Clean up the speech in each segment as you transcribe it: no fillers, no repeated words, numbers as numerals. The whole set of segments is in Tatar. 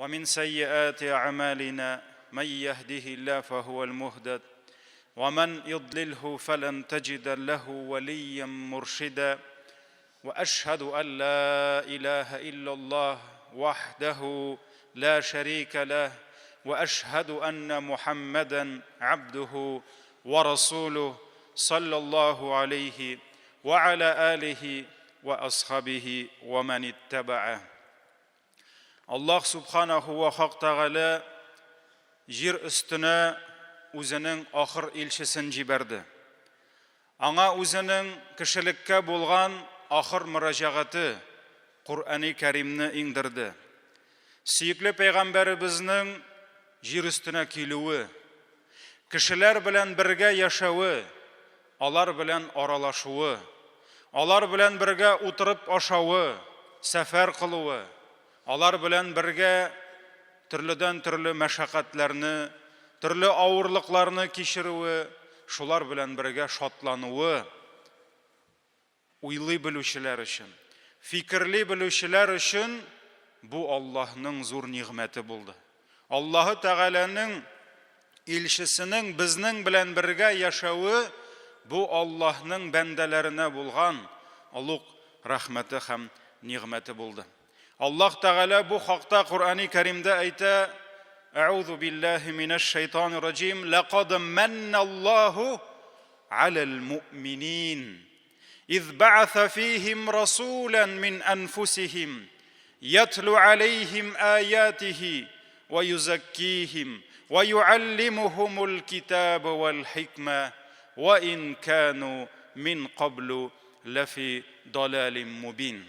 ومن سيئات أعمالنا من يهده الله فهو المهتد ومن يضلله فلن تجد له وليا مرشدا وأشهد أن لا إله إلا الله وحده لا شريك له وأشهد أن محمدا عبده ورسوله صلى الله عليه وعلى آله وأصحابه ومن اتبعه. Аллах субханаху ва хақ тағала жер үстіне өзінің ақыр елшісін жіберді. Аңа өзінің кішілікке болған ақыр мұражағаты Құр'ани Кәримні иңдірді. Сүйіклі пейғамбарыбызның жер үстіне келуі, кішілер білән бірге яшауы, алар білән аралашуы, алар білән бірге отырып ашауы, сәфәр қылуы, алар білән бірге түрліден түрлі мәшақатларны, түрлі ауырлықларны кешіруі, шулар білән бірге шатлануы, уйлый білушілер үшін, фикірлі білушілер үшін bu Allah'ның зур нигъмәте булды. Аллаһы Тәгаләнең илчесенең безнең белән бергә яшәүе bu Аллаһның бәндәләренә булган олуг рәхмәте һәм нигъмәте булды. Аллаһ Тәгалә бу хакта Құр'ани Кәримдә әйтә: "Аузу биллаһи минаш шайтанир раҗим. Лaqad манналлаһу алал муъминин. إذ بعث فيهم رسولا من أنفسهم يتلو عليهم آياته ويزكيهم ويعلمهم الكتاب والحكمة وإن كانوا من قبل لفي ضلال مبين."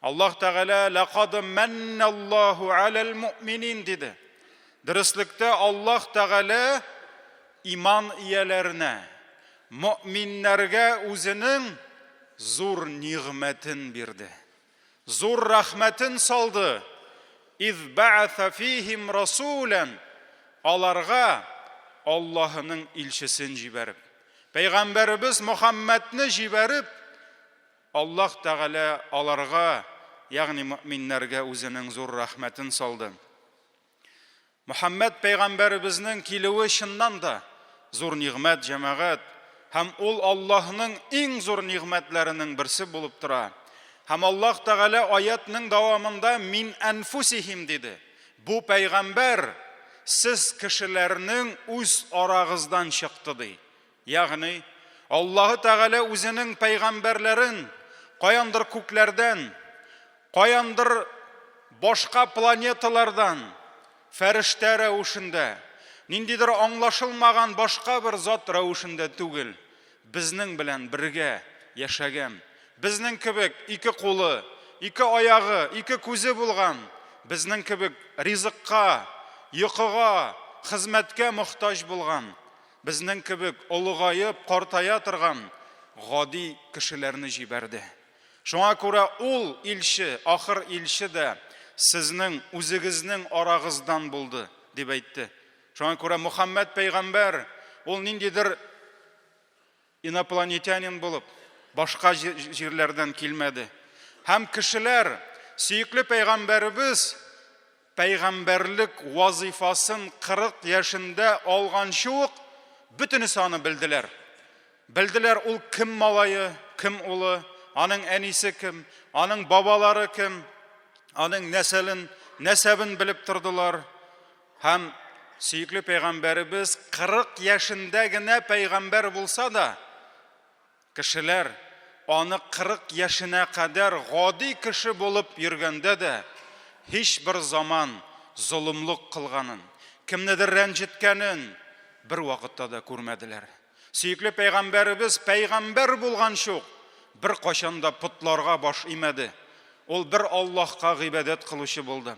Аллаһ Тәгалә "Лaqad манналлаһу алал муъминин" диде. Дөреслекте Аллаһ Тәгалә иман ияләренә, муъминнәргә үзенең зур нигъмәтен бирде. Зур рәхмәтен салды. «Из бә'әсә фихим расулан» аларга Аллаһының илчесен җибәреп, Пәйгамбәрбез Мөхәммәдне җибәреп, Аллаһ Тәгалә аларга, ягъни муъминнәргә үзенең зур рәхмәтен салды. Мөхәммәд Пәйгамбәрбезнең килүе чыннан да зур нигъмәт җәмәгать, һәм ул Аллаһның иң зур нигъмәтләренең берсе булып тора. Һәм Аллаһ Тәгалә аятның дәвамында "мин анфусихим" диде. Бу пәйгамбәр сез кешеләрнең үз арагыздан чыкты ди. Ягъни Аллаһ Тәгалә үзенең пәйгамбәрләрен каяндыр күкләрдән, каяндыр башка планеталардан, фәрештә рәвешендә, ниндидер аңлашылмаган башка бер зат рәвешендә түгел, безнең белән бергә яшәгән, безнең кебек ике кулы, ике аягы, ике күзе булган, безнең кебек ризыкка, йокыга, хезмәткә мохтаҗ булган, безнең кебек олыгайып, картая торган гади кешеләрне җибәрде. Шуңа күрә ул илче, ахыр илче дә сезнең үзегезнең арагыздан булды дип әйтте. Шуңа күрә Мөхәммәд пәйгамбәр ул ниндидер инопланетянин булып, башка җирләрдән килмәде. Һәм кешеләр, сөекле пәйгамбәрбез пәйгамбәрлек вазифасын 40 яшендә алганчы ук бөтенесе аны белделәр. Белделәр ул кем малае, кем улы, аның әнисе кем, аның бабалары кем, аның нәсәбен белеп тордылар. Һәм сөекле пәйгамбәрбез 40 яшендә генә пәйгамбәр булса да, кешеләр аны 40 яшенә кадәр гади кеше булып йөргәндә дә һич бер заман золымлык кылганын, кемнедер рәнҗеткәнен бер вакытта да күрмәделәр. Сөекле пәйгамбәрбез пәйгамбәр булганчы ук бер кашан да путларга баш имәде. Ул бер Аллаһка гыйбадәт кылучы булды.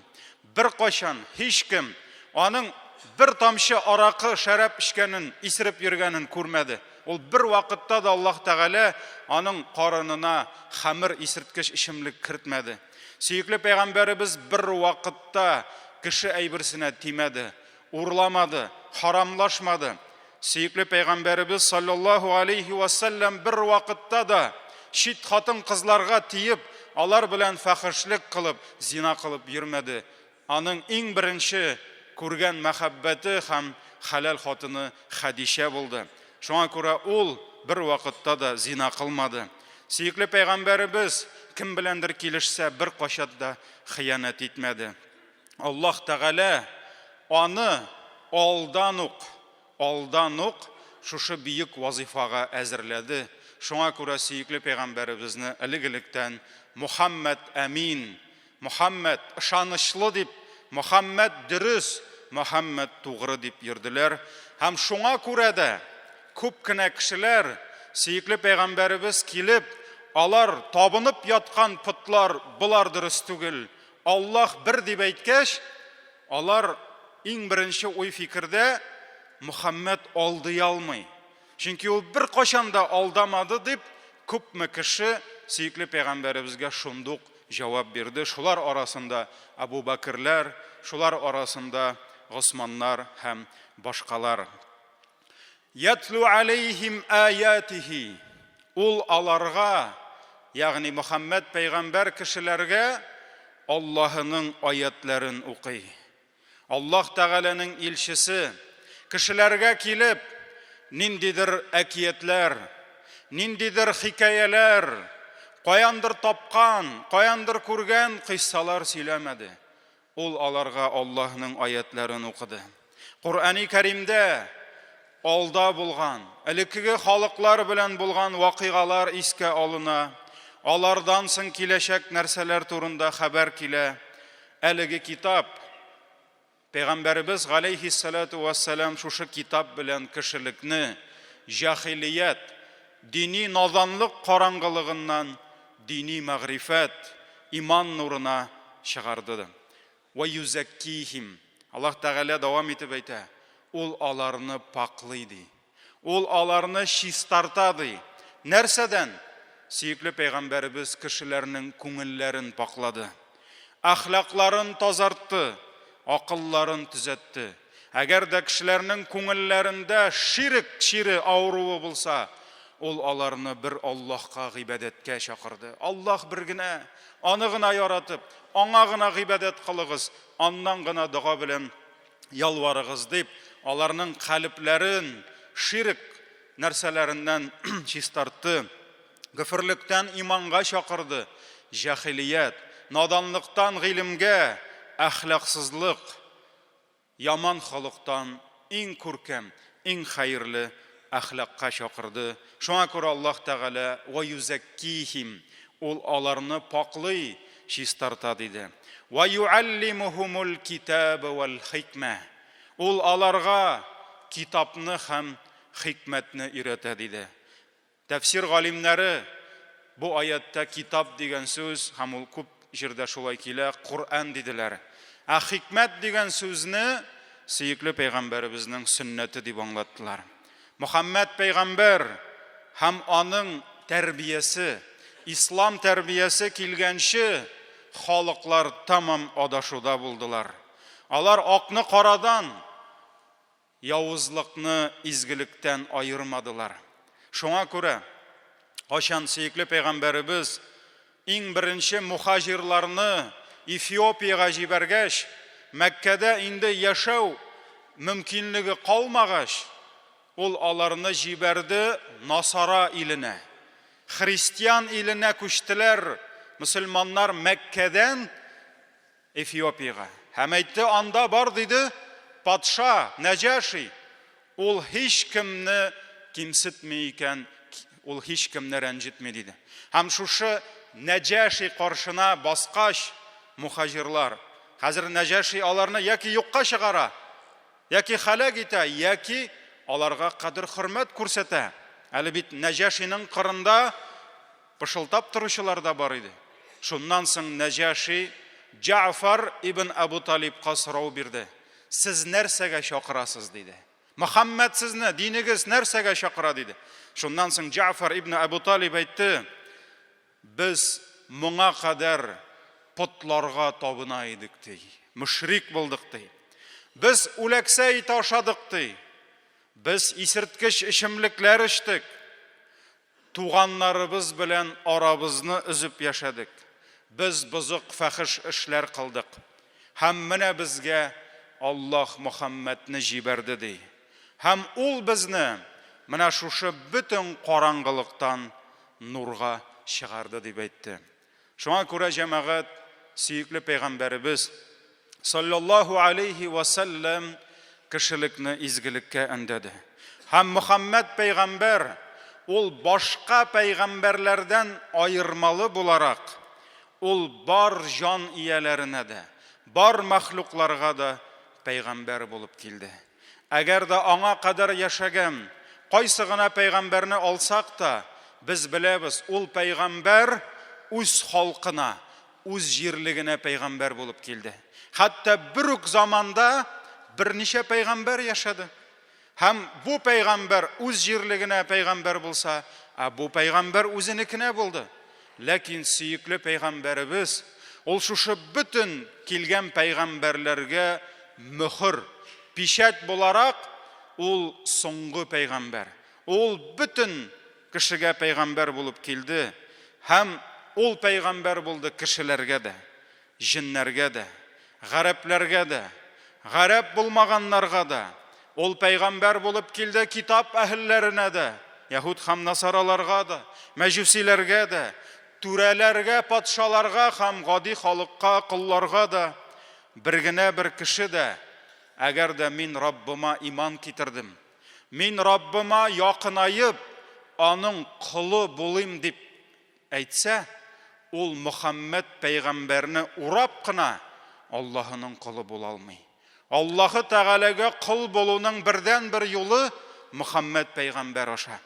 Бер кашан һич кем аның бер тамчы аракы, шәраб ишкәнен, исереп йөргәнен күрмәде. Ул бер вакытта да Аллаһ Тәгалә аның карынына хәмер исерткеч ишемлек кертмәде. Сөекле пәйгамбәрбез бер вакытта кеше әйберсенә тимәде, урламады, харамлашмады. Сөекле пәйгамбәрбез саллаллаһу алейхи ва саллям бер вакытта да чит хатын кызларга тиеп, алар белән фахишлек кылып, зина кылып йөрмәде. аның иң беренче күргән мәхәббәте һәм хәләл хатыны Хәдичә булды. Шуңа күрә ул бер вакытта да зина кылмады. Сөекле пәйгамбәребез кем беләндер килешсә бер кашат да хыянат итмәде. Аллаһ Тәгалә аны алдан ук шушы бийек вазифага әзерләде. Шуңа күрә сөекле пәйгамбәребезне элек-электән Мухаммад Амин, Мухаммад ышанычлы дип, Мухаммад дөрес, Мухаммад тугры дип йөрделәр. Һәм шуңа күрә дә күп кенә кешеләр сөекле пәйгамбәребез килеп, алар табынып яткан пытлар булар дөрес түгел. Аллаһ бер дип әйткәч, алар иң беренче уй фикердә Мухаммад алдый алмый. Чөнки ул бер кашан да алдамады дип күпме кеше сөекле пәйгамбәребезгә шундук җавап бирде. Шулар арасында Абу Бәкерләр, шулар арасында Госманнар һәм башкалар. Ятлу алейхим аятихи. Ул аларга, ягъни Мухаммад пәйгамбәр кешеләргә Аллаһының аятларын укый. Аллаһ Тәгаләнең илчесе кешеләргә килеп, ниндидер әкиятләр, ниндидер хикаяләр, каяндыр тапкан, каяндыр күргән кыйссалар сөйләмәде. Ул аларга Аллаһның аятларын укыды. Куръани Кәримдә алда булган, элеккеге халыклар белән булган вакыйгалар искә алына. Алардан соң киләчәк нәрсәләр турында хәбәр килә. Әлеге китап Пәйгамбәребез галәйһиссалату вассалам шушы китап белән кешелекне җахилият, дини наданлык караңгылыгыннан дини мәгърифәт, иман нурына чыгарды. Ва юзаккихим. Аллаһ Тәгалә дәвам итеп әйтә. Ул аларны паклый ди. Ул аларны чистарта ди. Нәрсәдән? Сөекле пәйгамбәребез кешеләрнең күңелләрен паклады. Әхлакларын тазартты, акылларын төзәтте. Әгәр дә кешеләрнең күңелләрендә ширк авыруы булса, ул аларны бер Аллаһка гыйбадәткә чакырды. Аллаһ бер генә, аны гына яратып, аңа гына гыйбадәт кылыгыз, аннан гына дуга белән ялварыгыз дип, аларның калепләрен ширк нәрсәләреннән чистартты. Гыфрлыктан иманга чакырды. Җахилият, наданлыктан гыйлемгә, әхлаксызлык, яман халыктан иң күркәм, иң хәерле әхлакка чакырды. Шуңа күрә Аллаһ Тәгалә ва юзаккихим, ул аларны паклый, чистарта диде. Ва юаллимухумул китаба вал хикма. Ул аларга китапны һәм хикмәтне өйрәтә диде. Тәфсир галимнәре бу аятта китап дигән сүз һәм ул күп җирдә шулай килә, Куръан диделәр. Ә хикмәт дигән сүзне сөекле пәйгамбәребезнең сөннәте дип аңлаттылар. Мухаммад пәйгамбәр һәм аның тәрбиясе, ислам тәрбиясе килгәнче халыклар тамам адашуда булдылар. Алар акны карадан, явызлыкны изгелектән айырмадылар. Шуңа күрә кашан сөекле пәйгамбәребез иң беренче мухаҗирларны Эфиопиягә җибәргәч, Мәккәдә инде яшәү мөмкинлеге калмагач, ул аларны җибәрде Насара иленә. Христиан иленә күчтеләр мөселманнар Мәккәдән Эфиопиягә. Һәм әйтте, анда бар диде патша Нәҗаши. Ул һич кемне кимсетми икән, ул һич кемне рәнҗетми диде. Һәм шушы Нәҗаши каршына баскач мухаҗирлар, хәзер Нәҗаши аларны яки юкка чыгара, яки халак итә, яки аларга кадер-хөрмәт күрсәтә. Әле бит Нәҗашиның кырында пышылтап торучылар да бар иде. Шуннан соң Нәҗаши Җафар ибн Абу Талибка сорау бирде. Сез нәрсәгә чакырасыз диде. Мөхәммәд сезне, динегез нәрсәгә чакыра диде. Шуннан соң Җафар ибн Абу Талиб әйтте, без моңа кадәр путларга табына идек ди. Мушрик булдык ди. Без үләксә ит ашадык ди. Без исерткеч ичемлекләр эчтек. Туганнарыбыз белән арабызны үзеп яшәдек. Без бузык фәхиш эшләр кылдык. һәм менә безгә Аллаһ Мөхәммәдне җибәрде ди. Һәм ул безне менә шушы бөтен караңгылыктан нурга чыгарды дип әйтте. Шуңа күрә җәмәгать, сөекле пәйгамбәребез саллаллаһу алейхи ва саллям кешелекне изгелеккә өндәде. Һәм Мөхәммәд пәйгамбәр ул башка пәйгамбәрләрдән айырмалы буларак, ул бар җан ияләренә дә, бар мәхлукларга да пәйгамбәр булып килде. Әгәр дә аңа кадәр яшәгән кайсы гына пәйгамбәрне алсак та, без беләбез, ул пәйгамбәр үз халкына, үз җирлегенә пәйгамбәр булып килде. Хәтта бер үк заманда берничә пәйгамбәр яшәде. Һәм бу пәйгамбәр үз җирлегенә пәйгамбәр булса, бу пәйгамбәр үзенекенә булды. Ләкин сөекле пәйгамбәребез ул шушы бөтен килгән пәйгамбәрләргә мөхөр, пишәт буларак ул соңгы пәйгамбәр. Ул бөтен кешегә пәйгамбәр булып килде. Һәм ул пәйгамбәр булды кешеләргә дә, җиннәргә дә, гарәпләргә дә, гарәп булмаганнарга да. Ул пәйгамбәр булып килде китап әһелләренә дә, яһуд һәм насараларга да, мәҗүсиләргә дә, түрәләргә, патшаларга һәм гади халыкка, кулларга да. Бер генә бер кеше дә, әгәр дә мин Раббыма иман китердем, мин Раббыма якынайып, аның кулы булыйм дип әйтсә, ул Мөхәммәд пәйгамбәрне урап кына Аллаһының кулы була алмый. Аллаһы Тәгаләгә кул булуның бердән бер юлы Мөхәммәд пәйгамбәр аша.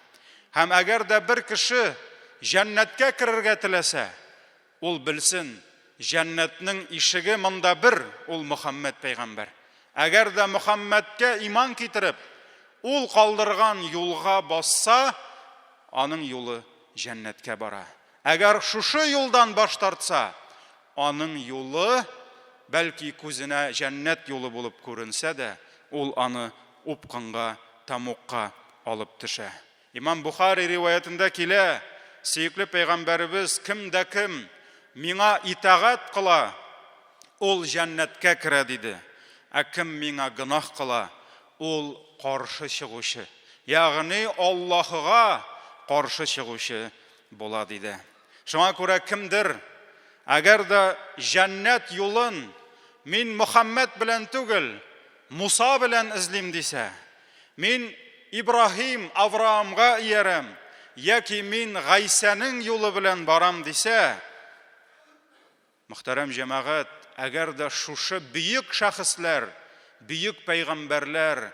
Һәм әгәр дә бер кеше җәннәткә керергә теләсә, ул белсен, җәннәтнең ишеге монда бер, ул Мөхәммәд пәйгамбәр. Әгәр дә Мөхәммәдкә иман китереп, ул калдырган юлга басса, аның юлы җәннәткә бара. Әгәр шушы юлдан баш тартса, аның юлы бәлки күзенә җәннәт юлы булып күренсә дә, ул аны упкынга, тамукка алып төшә. Имам Бухари риваятында килә, сөекле пәйгамбәребез кемдә кем миңа итагать кыла, ул җәннәткә керә диде. Кем миңа гынах кыла, ул каршы чыгучы, ягъни Аллаһыга каршы чыгучы була диде. Шуңа күрә кемдер әгәр дә җәннәт юлын мин Мөхәммәд белән түгел, Муса белән эзлим дисә, мин Ибраһим, Авраамга иярәм, яки мин Гайсаның юлы белән барам дисә, мөхтәрәм җәмәгать, әгәр дә шушы бөек шәхесләр, бөек пәйгамбәрләр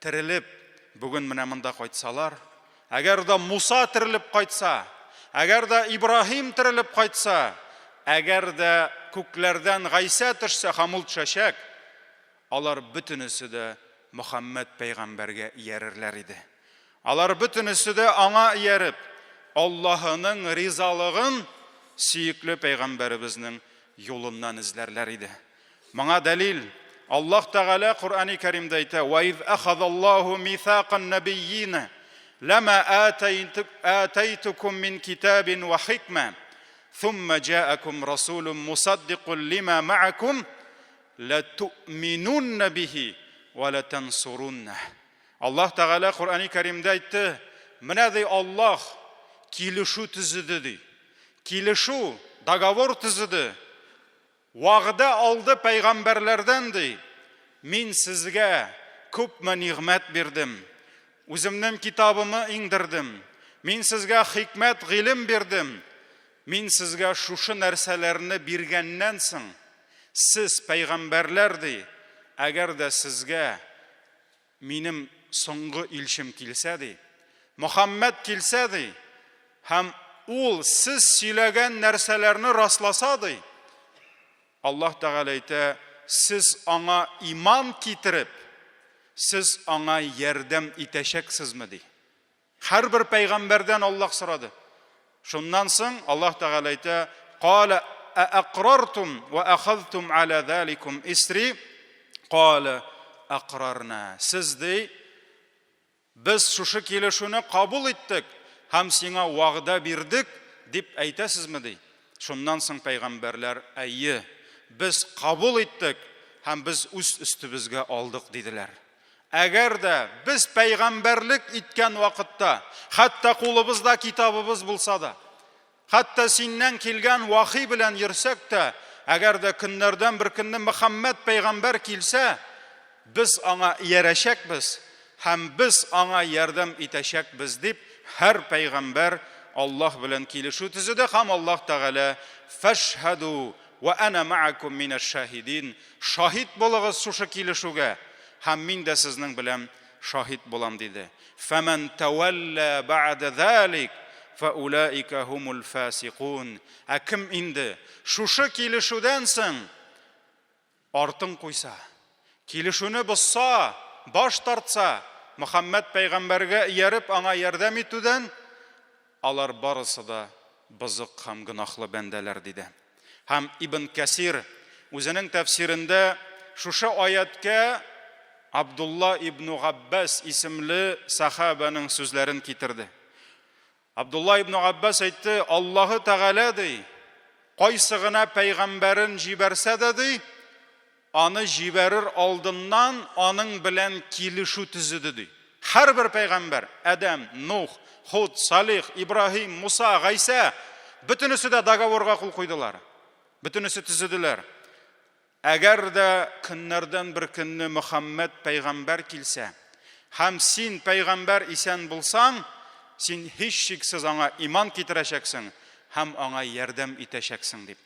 терелеп бүген менә монда кайтсалар, әгәр дә Муса терелеп кайтса, әгәр дә Ибраһим терелеп кайтса, әгәр дә күкләрдән Гайса төшсә, һәм ул төшәчәк, алар бөтенесе дә Мөхәммәд пәйгамбәргә иярерләр иде. Алар бөтенесе дә аңа ияреп, Аллаһының ризалыгын сөекле пәйгамбәребезнең юлыннан эзләрләр иде. Моңа дәлил Аллаһ Тәгалә Куръани Кәримдә әйтә: "Ва из ахазаллаһу мисакан набиййина лама атайтукум мин китабин ва хикма ثم جاءكم رسول مصدق لما معكم لتؤمنون به ولتنصرونه". Аллаһ Тәгалә Куръани Кәримдә әйтте: "Менә ди Аллаһ килешү төзеде ди. Килешү, договор төзеде. Вәгъдә алды пәйгамбәрләрдән ди. Мин сезгә күпме нигъмәт бирдем. Үземнең китабымны иңдердем. Мин сезгә хикмәт, гыйлем бирдем. Мин сезгә шушы нәрсәләрне биргәннән соң, сез пәйгамбәрләр ди, әгәр дә сезгә минем соңгы илчем килсә ди, Мөхәммәд килсә ди, һәм ул сез сөйләгән нәрсәләрне расласа ди, Аллаһ Тәгалә әйтә, сез аңа иман китереп, сез аңа ярдәм итәчәксезме ди. Һәрбер пәйгамбәрдән Аллаһ сорады. Шуннан соң Аллаһ Тәгалә әйтә: "Кала аъқрартум ва ахазтум аля заликум исри?" Кала аъқрарна. Сез ди, без шушы килешүне кабул иттек һәм сиңа вәгъдә бирдек дип әйтәсезме ди. Шуннан соң пәйгамбәрләр: "Әйе, без кабул иттек һәм без үз өстебезгә алдык диделәр. Әгәр дә без пәйгамбәрлек иткән вакытта, хәтта кулыбызда китабыбыз булса да, хәтта синнән килгән вахи белән йөрсәк тә, әгәр дә көннәрдән бер көнне Мөхәммәд пәйгамбәр килсә, без аңа иярәшәкбез һәм без аңа ярдәм итәчәкбез дип, һәр пәйгамбәр Аллаһ белән килешү төзеде һәм Аллаһ Тәгалә фашһаду ва ана ма'акум минаш-шаһидин, шаһид булыгыз шушы килешүгә һәм мин дә сезнең белән шаһид булам диде. Фаман тавалла бa'да залик фаулаика хумул фасиқун. Кем инде шушы килешүдән соң артын куйса, килешүне бозса, баш тартса, Мөхәммәд пәйгамбәргә ияреп аңа ярдәм итүдән, алар барысы да бызык һәм гынахлы бәндәләр диде. Һәм Ибн Кәсир үзенең тәфсирендә шушы аяткә Абдулла ибн Габбас исемле сахабаның сүзләрен китерде. Абдулла ибн Габбас әйтте, Аллаһы Тәгалә ди, кайсы гына пәйгамбәрен җибәрсә дә ди, аны җибәрер алдыннан аның белән килешү төзеде ди. Һәрбер пәйгамбәр, Адам, Нух, Худ, Салих, Ибраһим, Муса, Гайса, бөтенесе дә договорга кул куйдылар. Бөтенесе төзеделәр. Әгәр дә көннәрдән бер көнне Мөхәммәд пәйгамбәр килсә, һәм син пәйгамбәр исән булсаң, син һич шиксез аңа иман китерәчәксең һәм аңа ярдәм итәчәксең дип.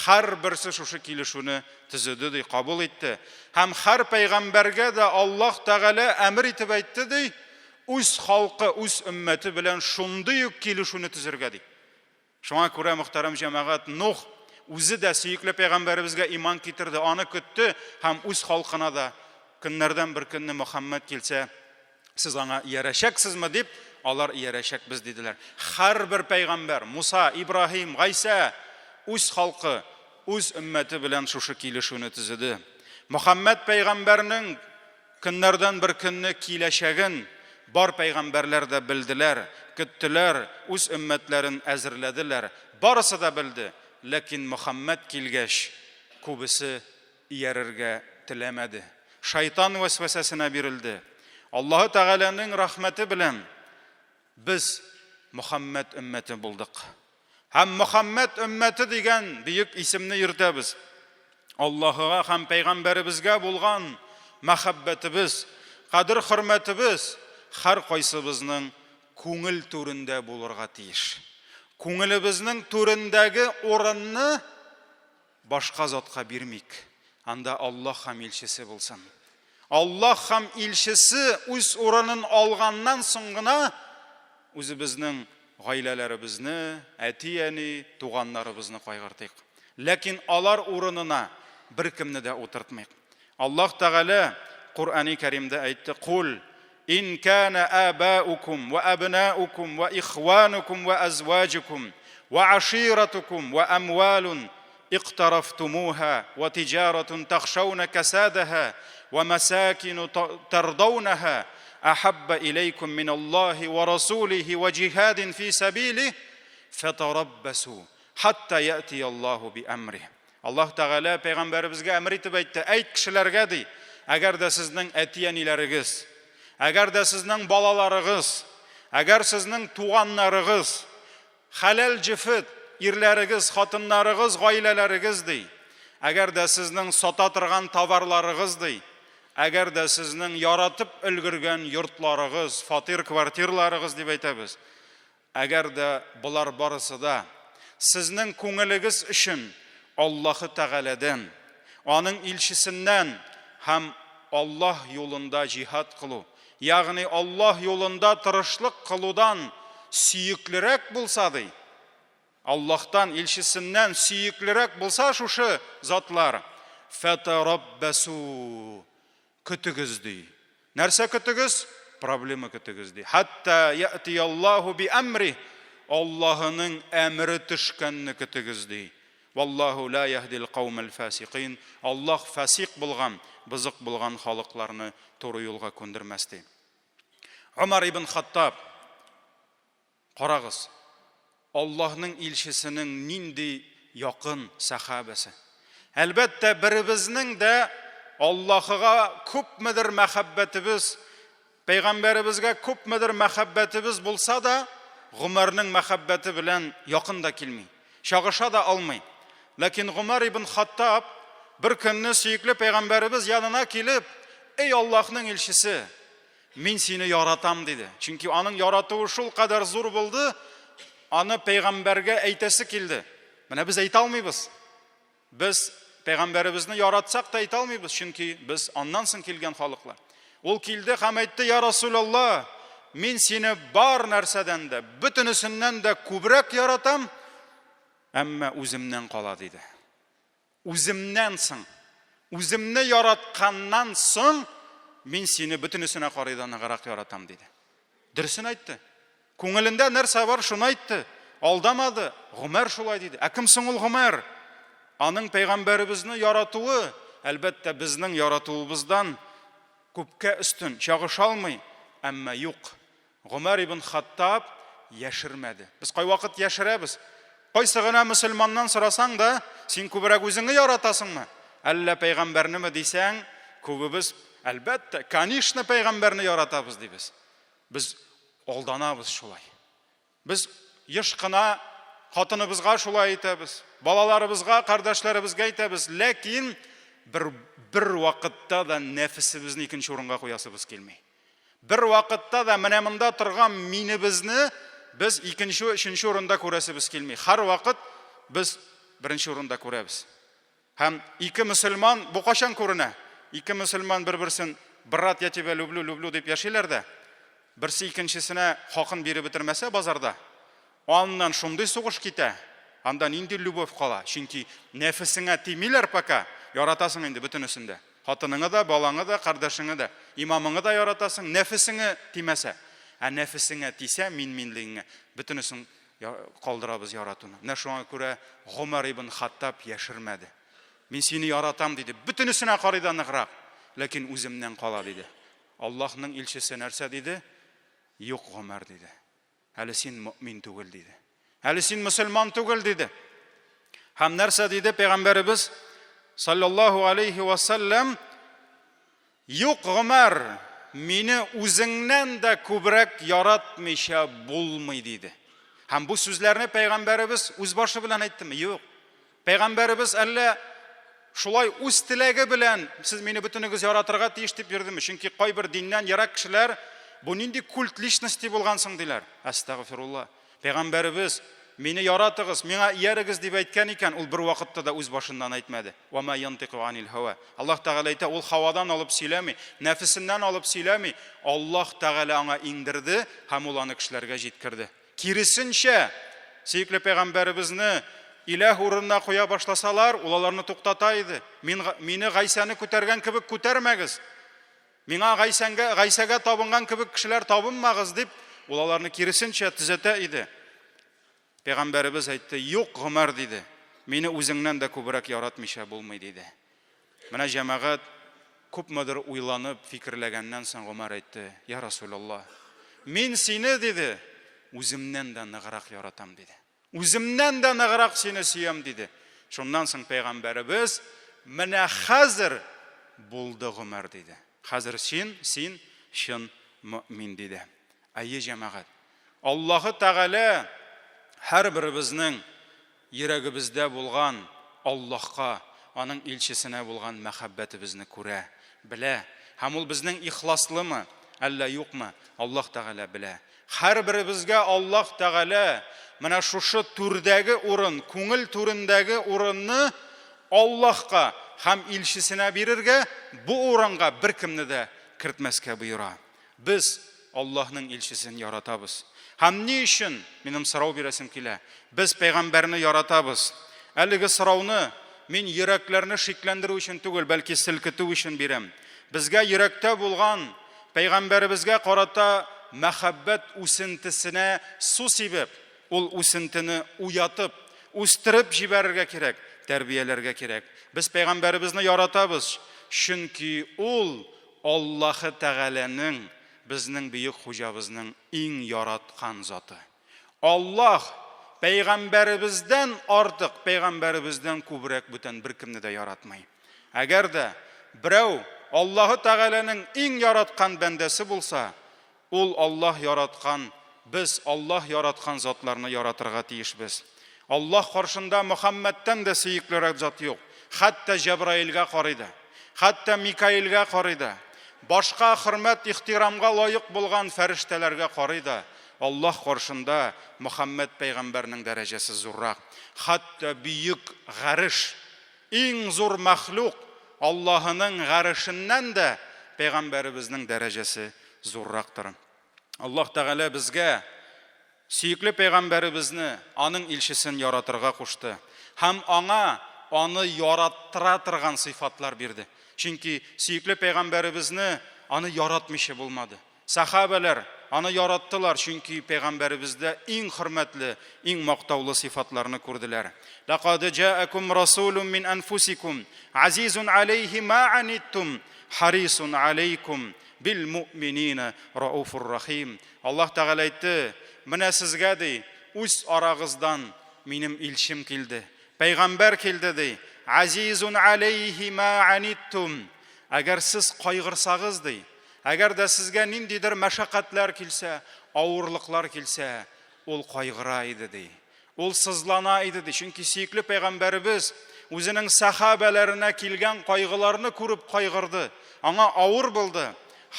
Һәр берсе шушы килешүне төзеде ди, кабул итте. Һәм һәр пәйгамбәргә дә Аллаһ Тәгалә әмер итеп әйтте ди, үз халкы, үз өммәте белән шундый ук килешүне төзергә ди. Шуңа күрә мөхтәрәм җәмәгать, Нух үзе дә сөекле пәйгамбәребезгә иман китерде, аны көтте һәм үз халкына да көннәрдән бер көнне Мөхәммәд килсә, сез аңа иярәшәксезме дип, алар иярәшәкбез диделәр. Һәрбер пәйгамбәр, Муса, Ибраһим, Гайса үз халкы, үз өммәте белән шушы килешүне төзеде. Мөхәммәд пәйгамбәрнең көннәрдән бер көнне киләчәген бар пәйгамбәрләр дә белделәр, көттеләр, үз өммәтләрен әзерләделәр. Барысы да белде. Ләкин Мөхәммәд килгәч, күбесе иярергә теләмәде. Шайтан вәсвәсәсенә бирелде. Аллаһы Тәгаләнең рәхмәте белән без Мөхәммәд өммәте булдык. Һәм Мөхәммәд өммәте дигән бөек исемне йөртәбез. Аллаһыга һәм пәйгамбәребезгә булган мәхәббәтебез, кадер-хөрмәтебез һәр кайсыбызның күңел түрендә булырга тиеш. Күңелебезнең түрендәге урынны башка затка бирмик. Анда Аллаһ һәм илчесе булсын. Аллаһ һәм илчесе үз урынын алганнан соң гына үзебезнең гаиләләребезне, әти-әни, туганнарыбызны кайгыртыйк. Ләкин алар урынына бер кемне дә утыртмыйк. Аллаһ Тәгалә Куръани Кәримдә әйтте: "Кул إن كان آباؤكم وأبناؤكم وإخوانكم وأزواجكم وعشيرتكم وأموال اقترفتموها وتجارة تخشون كسادها ومساكن ترضونها أحب إليكم من الله ورسوله وجهاد في سبيله فتربصوا حتى يأتي الله بأمره." Allah Teala peygamberimizge emir etip aytты: "Ayt kişilerge di, agar da sizning әти-әниләрегез, agar da sizning balalarıгыз, agar sizning туганнарыгыз, halal jifit ирләрегез, хатыннарыгыз, гаиләләрегез ди, agar da sizning сата торган товарларыгыз ди, agar da sizning яратып өлгергән йортларыгыз, фатир квартирларыгыз дип әйтәбез. Agar da булар барысы да sizning күңелегез өчен Аллаһы Тәгаләдән, аның илчесеннән һәм Аллаһ юлында җихад кылу, ягъни Аллаһ юлында тырышлык кылудан сөеклерәк булса ди, Аллаһтан, илчесеннән сөеклерәк булса шушы затлар, фатараббасу, көтегез ди. Нәрсә көтегез? Проблема көтегез ди. Хатта яти Аллаһу би амри, Аллаһының әмре төшкәнне көтегез ди. Валлаху ла яхдил каумал фасиқин. Аллаһ фасиқ булган, бызык булган халыкларны туры юлга күндермәс ди. Умар ибн Хаттаб, карагыз, Аллаһның илчесенең нинди якын сахабасы. Әлбәттә, беребезнең дә Аллаһыга күпмедер мәхәббәтебез, Пәйгамбәребезгә күпмедер мәхәббәтебез булса да, Гомәрнең мәхәббәте белән якында килми, чагыша да алмый. Ләкин Гомәр ибн Хаттаб бер көнне сөекле Пәйгамбәребез янына килеп, "Эй Аллаһның илчесе, мин сине яратам" диде. Чөнки аның яратуы шул кадәр зур булды, аны Пәйгамбәргә әйтәсе килде. Менә без әйтә алмыйбыз. Без Пәйгамбәребезне яратсак та әйтә алмыйбыз, чөнки без аннан соң килгән халыклар. Ул килде һәм әйтте: "Я Расулаллах, мин сине бар нәрсәдән дә, бөтенесеннән дә күбрәк яратам, әмма үземнән кала" диде. Үземнән соң, үземне яратканнан соң, мин сине бөтенесенә карыйдан ныграк яратам диде. Дөресен әйтте. Күңелендә нәрсә бар, шуны әйтте. Алдамады. Гомәр шулай диде. Кем соң ул Гомәр? Аның Пәйгамбәребезне яратуы, әлбәттә, безнең яратуыбыздан күпкә өстен, чагыша алмый, әмма юк. Гомәр ибн Хаттаб яшермәде. Без кайвакыт яшерәбез. Кайсы гына мөселманнан сорасаң да, син күбрәк үзеңне яратасыңмы? Әллә Пәйгамбәрнеме дисәң, күбебез, әлбәттә, конечно, Пәйгамбәрне яратабыз дибез. Без алданабыз шулай. Без еш кына хатыныбызга шулай әйтәбез, балаларыбызга, кардәшләребезгә әйтәбез, ләкин бер вакытта да нәфсебезне икенче урынга куясыбыз килми. Бер вакытта да менә монда торган минебезне без икенче, өченче урында күрәсебез килми. Һәр вакыт без беренче урында күрәбез. Һәм ике мөселман бу качан күренә? Ике мөселман бер-берсен брат я тебя люблю дип яшиләр дә, берсе икенчесенә хакын биреп бетермәсә базарда, аннан шундый сугыш китә. Анда нинди любовь кала? Чөнки нәфсеңә тимиләр пока, яратасың инде бөтенесендә. Хатыныңа да, балаңа да, кардәшеңә дә, имамыңа да яратасың, нәфсеңә тимәсә. Нәфсеңә тисә, минлегеңә бөтенесен калдырабыз яратуны. Менә шуңа күрә Гомәр ибн Хаттаб яшермәде. Мин сине яратам диде. Бөтенесенә карыйдан ныграк, ләкин үземнән кала диде. Аллаһның илчесе нәрсә диде? Юк, Гомәр диде. Әле син мөмин түгел диде. Әле син мөселман түгел диде. Һәм нәрсә диде Пәйгамбәребез саллаллаһу алейхи ва саллям? Юк, Гомәр, мине үзеңнән дә күбрәк яратмыйча булмый диде. Һәм бу сүзләрне Пәйгамбәребез үз башы белән әйттеме? Юк. Пәйгамбәребез әллә шулай үз теләге белән сез мине бөтенегез яратырга тиеш дип йөрдеме? Чөнки кайбер диннән ярак кешеләр бу нинди культ личности булгансың диләр. Астагфирулла. Пәйгамбәребез мине яратыгыз, миңа иярегез дип әйткән икән, ул бер вакытта да үз башыннан әйтмәде. Ва ма янтиқу анил һава. Аллаһ Тәгалә әйтә, ул һавадан алып сөйләми, нәфсеннән алып сөйләми. Аллаһ Тәгалә аңа иңдерде һәм ул аны кешеләргә җиткерде. Киресенчә, сөекле Пәйгамбәребезне иләһ урынына куя башласалар, ул аларны туктата иде. Мине Гайсаны күтәргән кебек күтәрмәгез. Миңа Гайсәгә табынган кебек кешеләр табынмагыз дип, ул аларны киресенчә төзәтә иде. Пәйгамбәребез әйтте: "Юк, Гомәр" диде. "Мине үзеңнән дә күбрәк яратмыйча булмый" диде. Менә җәмәгать күпмедер уйланып, фикерләгәннән соң Гомәр әйтте: "Я Расулаллах, мин сине" диде, "үземнән дә ныграк яратам" диде. "Үземнән дә ныграк сине сөям" диде. Шуннан соң Пәйгамбәребез: "Менә хәзер булды Гомәр" диде. Хәзер син чын мөмин диде. Әйе җәмәгать, Аллаһы Тәгалә һәр беребезнең йөрәгебездә булган Аллаһка, аның илчесенә булган мәхәббәтебезне күрә, белә. Һәм ул безнең ихласлымы, әллә юкмы? Аллаһ Тәгалә белә. Һәр беребезгә Аллаһ Тәгалә менә шушы түрдәге урын, күңел түрендәге урынны Аллаһка һәм илчесенә бирергә, бу урынга беркемне дә кертмәскә буйыра. Без Аллаһның илчесен яратабыз. Һәм ни өчен? Минем сорау бирәсем килә. Без Пәйгамбәрне яратабыз. Әлеге сорауны мин йөрәкләрне шикләндерү өчен түгел, бәлки селкетү өчен бирәм. Безгә йөрәктә булган Пәйгамбәребезгә карата мәхәббәт үсентесенә су сибеп, ул үсентене уятып, үстереп җибәрергә кирәк, тәрбияләргә кирәк. Без Пәйгамбәребезне яратабыз, чөнки ул Аллаһы Тәгаләнең, безнең бөек хуҗабызның иң яраткан заты. Аллаһ Пәйгамбәребездән артык, пәйгамбәребездән күбрәк бүтән беркемне дә яратмый. Әгәр дә берәү Аллаһы Тәгаләнең иң яраткан бәндәсе булса, ул Аллаһ яраткан, без Аллаһ яраткан затларны яратырга тиешбез. Аллаһ каршында Мөхәммәдтән дә сөеклерәк зат юк. Хәтта Җәбраилгә карыйды, хәтта Микаилгә карыйды. Башка хөрмәт, ихтирамга лаек булган фәрештәләргә карыйды. Аллаһ каршында Мөхәммәд пәйгамбәрнең дәрәҗәсе зуррак. Хәтта бүйек гәриш, иң зур мәхлук Аллаһының гәришеннән дә пәйгамбәребезнең дәрәҗәсе зуррактыр. Аллаһ Тәгалә безгә сөекле пәйгамбәребезне, аның илчесен яратырга кушты. Һәм аны яраттыра торган сыйфатлар бирде. Чөнки сөекле пәйгамбәребезне аны яратмыйча булмады. Сахабалар аны яраттылар, чөнки пәйгамбәребездә иң хөрмәтле, иң мактаулы сыйфатларны күрделәр. Лaqad ja'akum rasulun min anfusikum azizun alayhi ma anittum harisun alaykum bil mu'minina raufur rahim. Аллаһ Тәгалә әйтте, менә сезгә ди, үз арагыздан минем илчим килде. Пәйгамбәр килде ди. Азизун алейхи ма аниттум. Әгәр сез кайгырсагыз ди, әгәр дә сезгә ниндидер мәшәкатьләр килсә, авырлыклар килсә, ул кайгыра иде ди. Ул сызлана иде ди. Чөнки сөекле пәйгамбәребез үзенең сахабаларына килгән кайгыларны күреп кайгырды. Аңа авыр булды.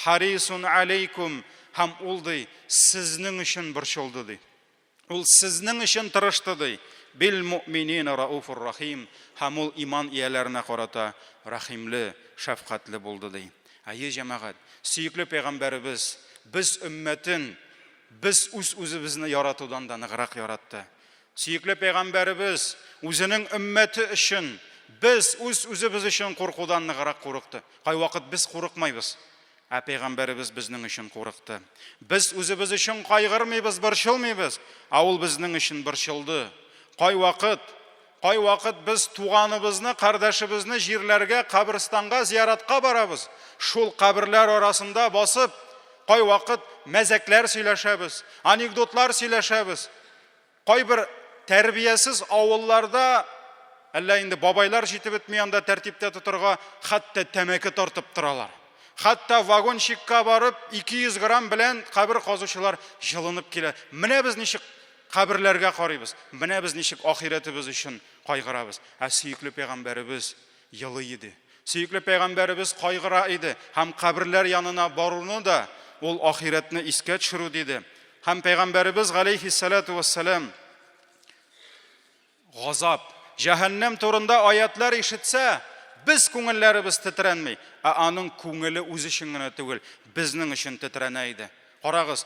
Харисун алейкум. Һәм ул ди, сезнең өчен борчылды ди. Ул сезнең өчен тырышты ди. Бил муъминина рауфур рахим. Һәм ул иман ияләренә карата рахимле, шәфкатьле булды ди. Әйе җәмәгать, сөекле пәйгамбәребез без өммәтен, без үзебезне яратудан да ныграк яратты. Сөекле пәйгамбәребез үзенең өммәте өчен, без үзебез өчен куркудан ныграк курыкты. Кайвакыт без курыкмайбыз. Пәйгамбәребез безнең өчен курыкты. Без үзебез өчен кайгырмыйбыз, борчылмыйбыз, ул безнең өчен борчылды. Кайвакыт без туганыбызны, кардәшебезне җирләргә, каберстанга зияратка барабыз. Шул каберләр арасында басып, кайвакыт мәзәкләр сөйләшәбез, анекдотлар сөйләшәбез. Кайбер тәрбиясез авылларда, әллә инде бабайлар җитеп бетмәгәндә тәртиптә тотырга, хәтта тәмәке тартып торалар. Хәтта вагончикка барып 200 грамм белән кабер казучылар җылынып килә. Менә без ничек каберләргә карыйбыз. Менә без ничек ахиратыбыз өчен кайгырабыз. Сөекле пәйгамбәребез йылы иде. Сөекле пәйгамбәребез кайгыра иде. Һәм каберләр янына баруны да ул ахиратны искә төшерү диде. Һәм пәйгамбәребез галейһиссалату вассалам газап, җәһәннәм турында аятлар ишетсә, без күңелләребез тетрәнми, аның күңеле үзе өчен генә түгел, безнең өчен тетрәнә иде. Карагыз,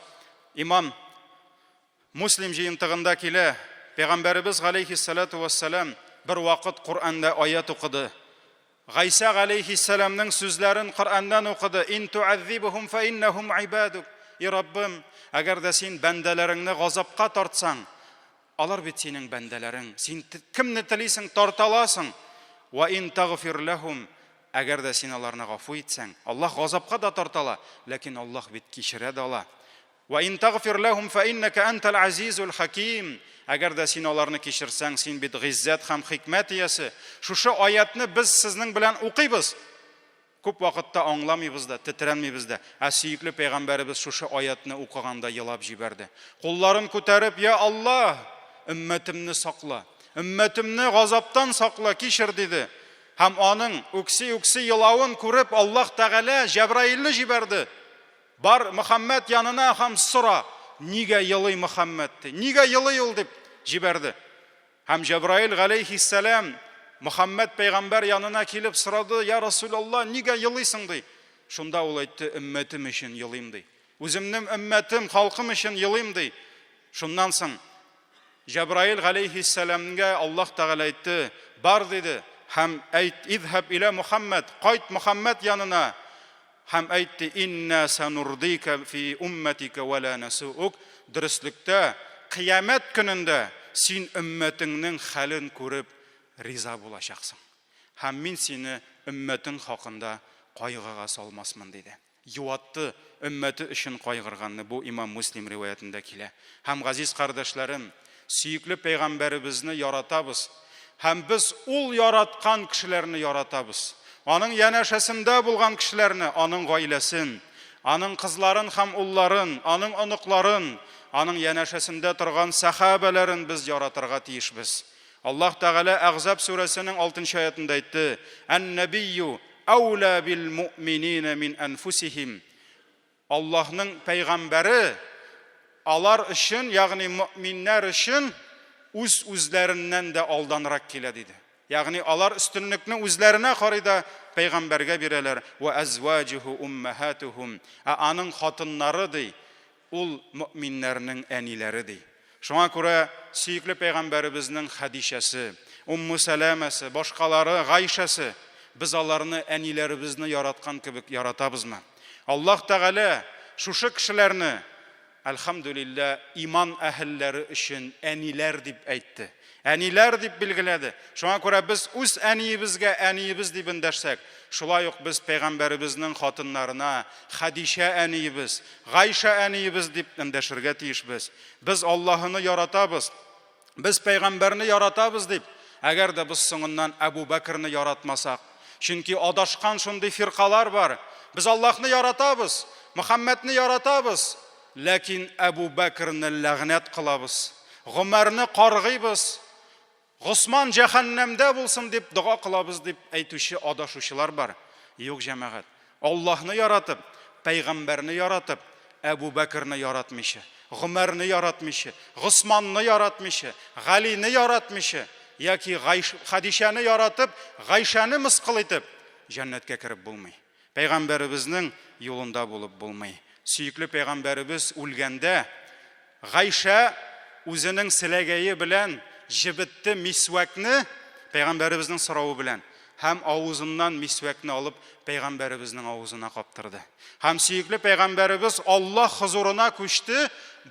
имам Муслим җыентыгында килә, пәйгамбәребез галейһиссалату вассалам бер вакыт Куръанда аят укыды. Гайса галейһиссаламның сүзләрен Куръандан укыды. Ин ту'аззибухум фа иннахум ибадук. И Раббым, әгәр дә син бәндәләреңне газапка тартсаң, алар бит синең бәндәләрең. Син кемне телисең тарталасың. Ва ин тагфир лахум, әгәр дә син аларны гафу итсәң, Аллаһ газапка да тартала, ләкин Аллаһ бит кичерә дә ала. Ва ин тагфир лахум фа иннaka антал азизул хаким. Әгәр дә син аларны кичерсәң, син бит гыйззәт һәм хикмәт иясе. Шушы аятны без сезнең белән укыйбыз. Күп вакытта аңламыйбыз да, тетрәнмибез дә. Сөекле пәйгамбәребез шушы аятны укыганда елап җибәрде. Кулларын күтәреп, я Аллаһ, өммәтемне сакла. Өммәтемне газаптан сакла, кичер диде. Һәм аның үкси елавын күреп, Аллаһ Тәгалә Җәбраилне җибәрде. Бар Мөхәммәд янына һәм сора, нигә елый Мөхәммәд? Нигә елый ул дип җибәрде. Һәм Җәбраил галейһиссалам Мөхәммәд пәйгамбәр янына килеп сорады, я Расулаллаһ, нигә елыйсың ди? Шунда ул әйтте, өммәтем өчен елыйм ди. Үземнең өммәтем, халкым өчен елыйм ди. Шуннан соң Җәбраил галейһиссаламга Аллаһ Тәгалә әйтте, бар диде, һәм әйт, изһаб иля Мөхәммәд, кайт Мөхәммәд янына. Һәм әйтте, инна санурдика фи умматика ва ла насук. Дөрестлектә, кыямәт көнендә син өммәтеңнең хәлен күреп риза булачаксың. Һәм мин сине өммәтең хакында кайгыга салмасмын диде. Юатты өммәте өчен кайгырганны бу Имам Муслим риваятында килә. Һәм газиз кардәшләрем, сөйкле пәйгамбәребезне яратабыз. Һәм без ул яраткан кешеләрне яратабыз. Аның янәшәсендә булган кешеләрне, аның гаиләсен, аның кызларын һәм улларын, аның оныкларын, аның янәшәсендә торган сахабаларын без яратырга тиешбез. Аллаһ Тәгалә Әгъзаб сүрәсенең 6-нчы аятында әйтте: "Ан-набийю аула бил муъминина мин анфусихим". Аллаһның пәйгамбәре алар өчен, ягъни муъминнәр өчен үзләреннән дә алданрак килә диде. Ягъни алар өстенлекне үзләренә карыйда пәйгамбәргә бирәләр. Ва азваҗуху уммахатухум. Аның хатыннары ди, ул муъминнәрнең әниләре ди. Шуңа күрә сөйкле пәйгамбәребезнең Хадишәсе, Умму Сәләмәсе, башкалары Гайшәсе, без аларны әниләребезне яраткан кебек яратабызмы? Аллаһ Тәгалә шушы кешеләрне, әлхамдулилла, иман әһелләре өчен әниләр дип әйтте. Әниләр дип билгеләде. Шуңа күрә без үз әниебезгә әниебез дип эндәшсәк, шулай ук без пәйгамбәребезнең хатыннарына Хадишә әниебез, Гайша әниебез дип эндәшергә тиешбез. Без Аллаһны яратабыз. Без пәйгамбәрне яратабыз дип, әгәр дә без соңыннан Әбу Бәкрне яратмасак, чөнки адашкан шундый фиркалар бар. Biz Allah'ını yaratабыз, Muhammed'ni yaratабыз, ләкин Әбу Бәкрне ләгънәт кылабыз, Гомәрне каргыйбыз, Госман җәһәннәмдә булсын дип дуа кылабыз дип әйтүче адашучылар бар. Юк, җәмәгать. Аллаһны яратып, пәйгамбәрне яратып, Әбу Бәкрне яратмыйча, Гомәрне яратмыйча, Госманны яратмыйча, Галине яратмыйча, яки Хадишәне яратып, Гайшәне мыскыл итеп, җәннәткә кирип булмый. Пәйгамбәребезнең юлында булып булмый. Сөйкле пәйгамбәребез үлгәндә, Гайша үзенең селәгәе белән җибетте мисвакны, пәйгамбәребезнең сорауы белән, һәм авызыннан мисвакны алып пәйгамбәребезнең авызына каптырды. Һәм сөйкле пәйгамбәребез Аллаһ хузурына күчте,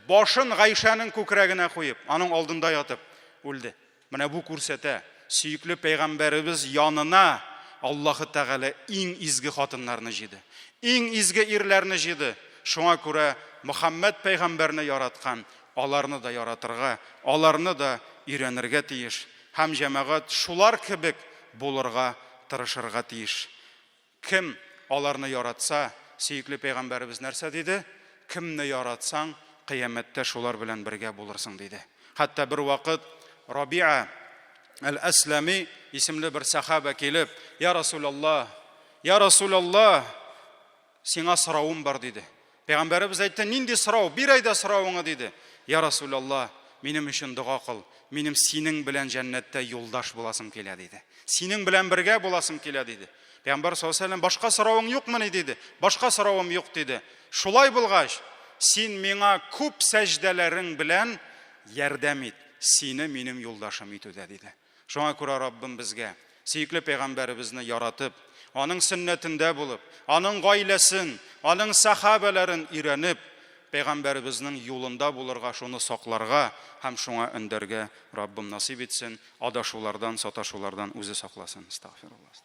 башын Гайшаның күкрәгенә куеп, аның алдында ятып үлде. Менә бу күрсәтә, сөйкле пәйгамбәребез янына Аллаһы Тәгалә иң изге хатыннарны җыйды, иң изге ирләрне җыйды. Шуңа күрә Мөхәммәд пәйгамбәрне яраткан, аларны да яратырга, аларны да өйрәнергә тиеш. Һәм җәмәгать шулар кебек булырга тырышырга тиеш. Кем аларны яратса, сөйкле пәйгамбәребез нәрсә диде? Кемне яратсаң, кыямәттә шулар белән бергә булырсың диде. Хәтта бер вакыт Раби'a Әл-Аслами исемле бер сахаба килеп: "Я Расулаллах, я Расулаллах, сиңа сорауым бар" диде. Пәйгамбәребез әйтте: "Нинди сорау? Бир әйдә соравыңны" диде. "Я Расулаллах, минем өчен дуга кыл. Минем синең белән җәннәттә юлдаш буласым килә" диде. "Синең белән бергә буласым килә" диде. Пәйгамбәр саллаллаһу алейһи ва саллям: "Башка соравың юкмы" диде. "Башка соравым юк" диде. "Шулай булгач, син миңа күп сәҗдәләрең белән ярдәм ит. Сине минем юлдашым итүдә" диде. Шуңа күрә Раббым безгә сөйкле пәйгамбәребезне яратып, аның сөннәтендә булып, аның гаиләсен, аның сахабаларын өйрәнеп, пәйгамбәребезнең юлында булырга, шуны сакларга һәм шуңа өндәргә Раббым насыйп итсен, адашулардан, саташулардан үзе сакласын. Астагфируллаһ.